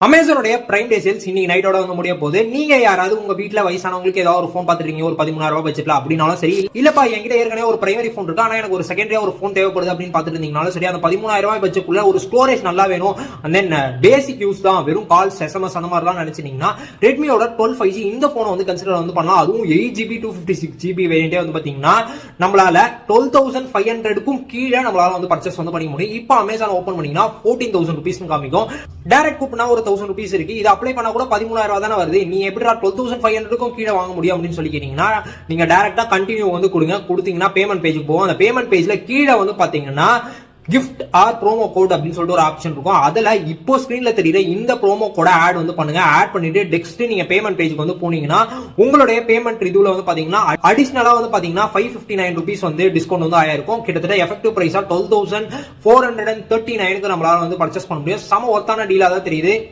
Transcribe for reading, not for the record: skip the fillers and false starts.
அமேசானோட prime day sales இன்னைக்கு நைட்டோட வந்து முடிய போகுது. நீங்க யாராவது உங்க வீட்டுல வயசானவங்களுக்கு ஏதாவது ஒரு போன் பாத்துருக்கீங்க ஒரு 13,000 ரூபாய் பட்ஜெட்ல அப்படின்னாலும் சரி, இல்லப்பா என்கிட்ட ஏற்கனவே ஒரு பிரைமரி போன் இருக்கு ஆனா எனக்கு ஒரு செகண்டரியா ஒரு போன் தேவைப்படுது அப்படின்னு பாத்துட்டு இருந்தீங்கனாலும் சரி, அந்த 13,000 ரூபாய் பட்ஜெட்டுக்குள்ள ஒரு ஸ்டோரேஜ் நல்லா வேணும் அண்ட் தென் பேசிக் யூஸ் தான் வெறும் கால்ஸ் எஸ்எம்எஸ் அந்த மாதிரி தான் நினைச்சீங்கன்னா ரெட்மியோட 12 5G இந்த போனை வந்து கன்சிடர் வந்து பண்ணலாம். அதுவும் 8GB 256GB வேரியண்டே வந்து பாத்தீங்கன்னா நம்மளால 12,500க்கும் கீழே நம்மளால வந்து பர்ச்சேஸ் வந்து பண்ணிக்க முடியும். இப்போ அமேசான் ஓபன் பண்ணீங்கன்னா 14,000 rupees காமிக்கும். டைரக்ட் கூப்பனா ஒரு 1000 rupees இருக்கு. இது அப்ளை பண்ணா கூட 13,000 ரூபாய் தானே வருது. நீ எப்படி 12,500க்கும் கீழே வாங்க முடியும் அப்படின்னு சொல்லி கேட்டீங்கன்னா நீங்க டைரக்டா கண்டினியூ வந்து கொடுத்தீங்கன்னா பேமெண்ட் பேஜுக்கு போகும். அந்த பேமெண்ட் பேஜ்ல கீழே வந்து பாத்தீங்கன்னா கிஃப்ட் ஆர் ப்ரோமோ கோட் அப்படின்னு சொல்லிட்டு ஒரு ஆப்ஷன் இருக்கும். அதுல இப்போ ஸ்கிரீன்ல தெரியுற இந்த ப்ரோமோ கோட ஆட் வந்து பண்ணுங்க. ஆட் பண்ணிட்டு நெக்ஸ்ட் நீங்க பேமெண்ட் பேஜுக்கு வந்து போனீங்கன்னா உங்களுடைய பேமெண்ட் இதுல வந்து பாத்தீங்கன்னா அடிஷனலா வந்து பாத்தீங்கன்னா 559 rupees வந்து டிஸ்கவுண்ட் வந்து ஆயிருக்கும். கிட்டத்தட்ட எஃபெக்டிவ் பிரைஸா 12,439க்கு நம்மளால வந்து பர்ச்சேஸ் பண்ண முடியும். சம ஒர்த்தான டீலா தான் தெரியுது.